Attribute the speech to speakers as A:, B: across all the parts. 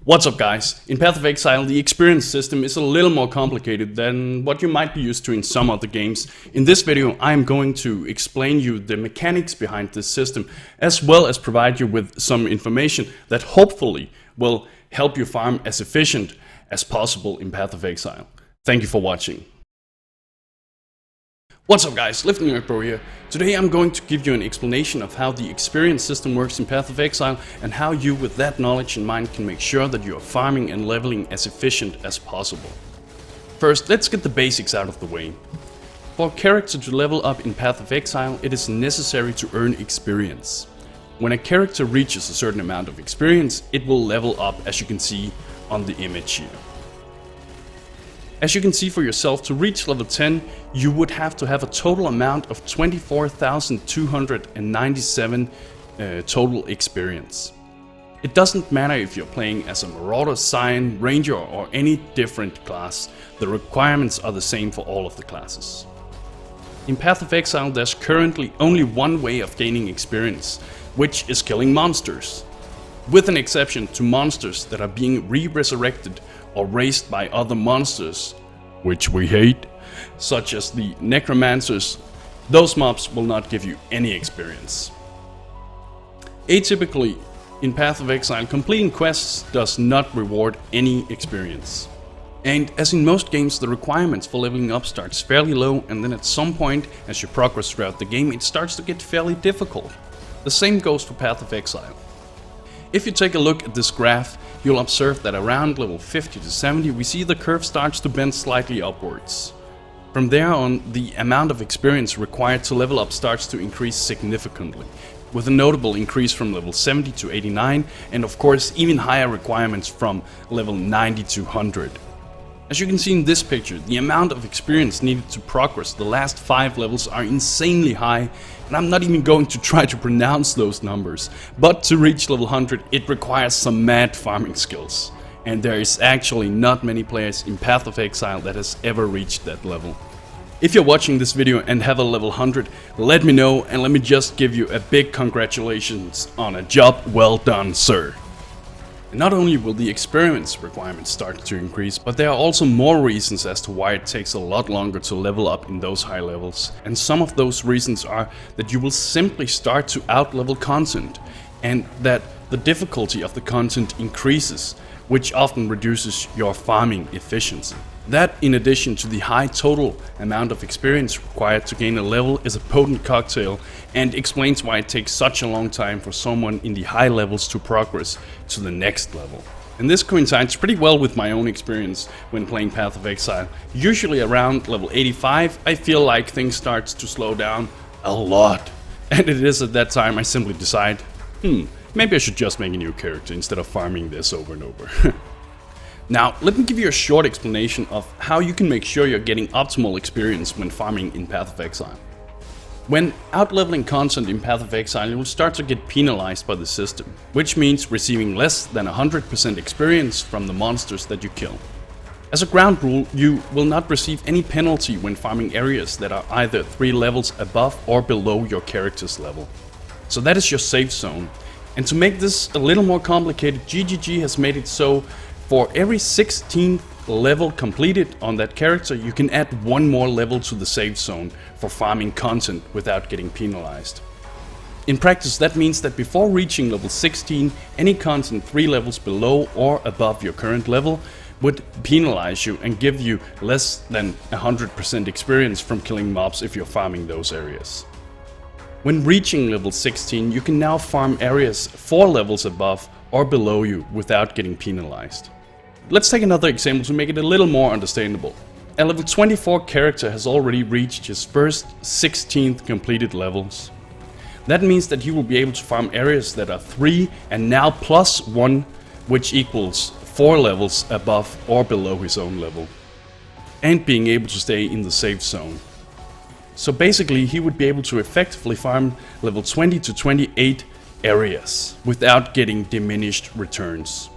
A: What's up guys? In Path of Exile, the experience system is a little more complicated than what you might be used to in some other games. In this video, I am going to explain you the mechanics behind this system, as well as provide you with some information that hopefully will help you farm as efficient as possible in Path of Exile. Thank you for watching. What's up guys, Lifting here. Today I'm going to give you an explanation of how the experience system works in Path of Exile and how you, with that knowledge in mind, can make sure that you are farming and leveling as efficient as possible. First, let's get the basics out of the way. For a character to level up in Path of Exile, it is necessary to earn experience. When a character reaches a certain amount of experience, it will level up, as you can see on the image here. As you can see for yourself, to reach level 10, you would have to have a total amount of 24,297 total experience. It doesn't matter if you're playing as a Marauder, Scion, Ranger or any different class, the requirements are the same for all of the classes. In Path of Exile, there's currently only one way of gaining experience, which is killing monsters. With an exception to monsters that are being re-resurrected or raised by other monsters, which we hate, such as the necromancers, those mobs will not give you any experience. Atypically, in Path of Exile, completing quests does not reward any experience. And as in most games, the requirements for leveling up starts fairly low, and then at some point, as you progress throughout the game, it starts to get fairly difficult. The same goes for Path of Exile. If you take a look at this graph, you'll observe that around level 50 to 70 we see the curve starts to bend slightly upwards. From there on, the amount of experience required to level up starts to increase significantly, with a notable increase from level 70 to 89 and of course even higher requirements from level 90 to 100. As you can see in this picture, the amount of experience needed to progress the last 5 levels are insanely high, and I'm not even going to try to pronounce those numbers. But to reach level 100 it requires some mad farming skills, and there is actually not many players in Path of Exile that has ever reached that level. If you're watching this video and have a level 100, let me know, and let me just give you a big congratulations on a job well done, sir. Not only will the experience requirements start to increase, but there are also more reasons as to why it takes a lot longer to level up in those high levels. And some of those reasons are that you will simply start to outlevel content, and that the difficulty of the content increases, which often reduces your farming efficiency. That, in addition to the high total amount of experience required to gain a level, is a potent cocktail and explains why it takes such a long time for someone in the high levels to progress to the next level. And this coincides pretty well with my own experience when playing Path of Exile. Usually around level 85, I feel like things start to slow down a lot. And it is at that time I simply decide, maybe I should just make a new character instead of farming this over and over. Now, let me give you a short explanation of how you can make sure you're getting optimal experience when farming in Path of Exile. When outleveling content in Path of Exile, you will start to get penalized by the system, which means receiving less than 100% experience from the monsters that you kill. As a ground rule, you will not receive any penalty when farming areas that are either 3 levels above or below your character's level. So that is your safe zone. And to make this a little more complicated, GGG has made it so for every 16th level completed on that character, you can add 1 more level to the safe zone for farming content without getting penalized. In practice, that means that before reaching level 16, any content 3 levels below or above your current level would penalize you and give you less than 100% experience from killing mobs if you're farming those areas. When reaching level 16, you can now farm areas 4 levels above or below you without getting penalized. Let's take another example to make it a little more understandable. A level 24 character has already reached his first 16th completed levels. That means that he will be able to farm areas that are 3 and now plus 1, which equals 4 levels above or below his own level, and being able to stay in the safe zone. So basically he would be able to effectively farm level 20 to 28 areas without getting diminished returns.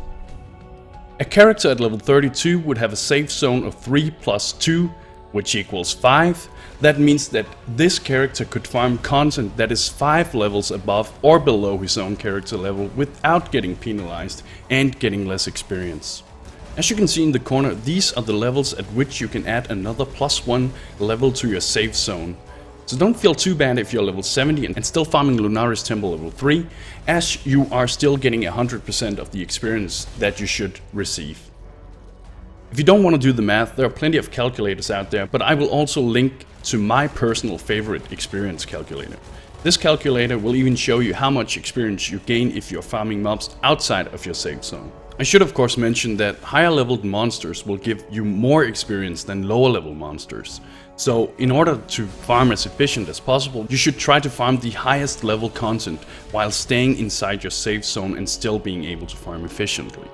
A: A character at level 32 would have a safe zone of 3 plus 2, which equals 5, that means that this character could farm content that is 5 levels above or below his own character level without getting penalized and getting less experience. As you can see in the corner, these are the levels at which you can add another +1 level to your safe zone. So don't feel too bad if you're level 70 and still farming Lunaris Temple level 3, as you are still getting 100% of the experience that you should receive. If you don't want to do the math, there are plenty of calculators out there, but I will also link to my personal favorite experience calculator. This calculator will even show you how much experience you gain if you're farming mobs outside of your safe zone. I should of course mention that higher leveled monsters will give you more experience than lower level monsters. So in order to farm as efficient as possible, you should try to farm the highest level content while staying inside your safe zone and still being able to farm efficiently.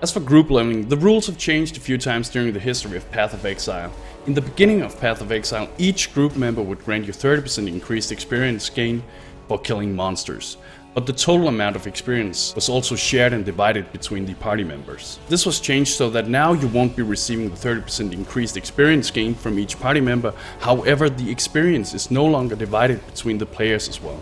A: As for group leveling, the rules have changed a few times during the history of Path of Exile. In the beginning of Path of Exile, each group member would grant you 30% increased experience gain for killing monsters. But the total amount of experience was also shared and divided between the party members. This was changed so that now you won't be receiving the 30% increased experience gain from each party member, however the experience is no longer divided between the players as well.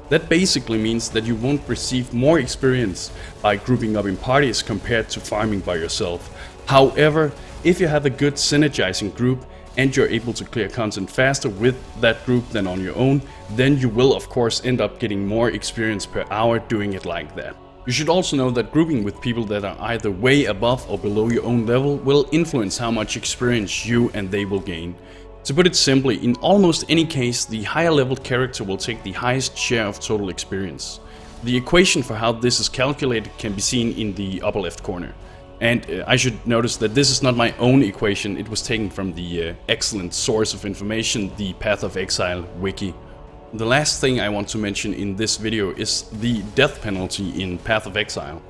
A: That basically means that you won't receive more experience by grouping up in parties compared to farming by yourself. However, if you have a good synergizing group and you're able to clear content faster with that group than on your own, then you will of course end up getting more experience per hour doing it like that. You should also know that grouping with people that are either way above or below your own level will influence how much experience you and they will gain. To put it simply, in almost any case, the higher leveled character will take the highest share of total experience. The equation for how this is calculated can be seen in the upper left corner. And I should notice that this is not my own equation, it was taken from the excellent source of information, the Path of Exile wiki. The last thing I want to mention in this video is the death penalty in Path of Exile.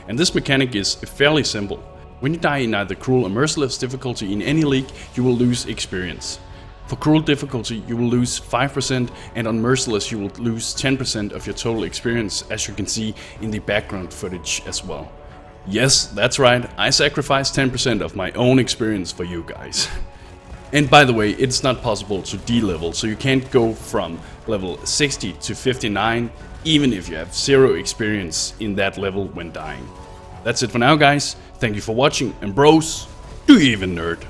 A: And this mechanic is fairly simple. When you die in either Cruel or Merciless difficulty in any league, you will lose experience. For Cruel difficulty you will lose 5%, and on Merciless you will lose 10% of your total experience, as you can see in the background footage as well. Yes, that's right, I sacrificed 10% of my own experience for you guys. And by the way, it's not possible to D-level, so you can't go from level 60 to 59 even if you have 0 experience in that level when dying. That's it for now guys, thank you for watching, and bros, do you even nerd?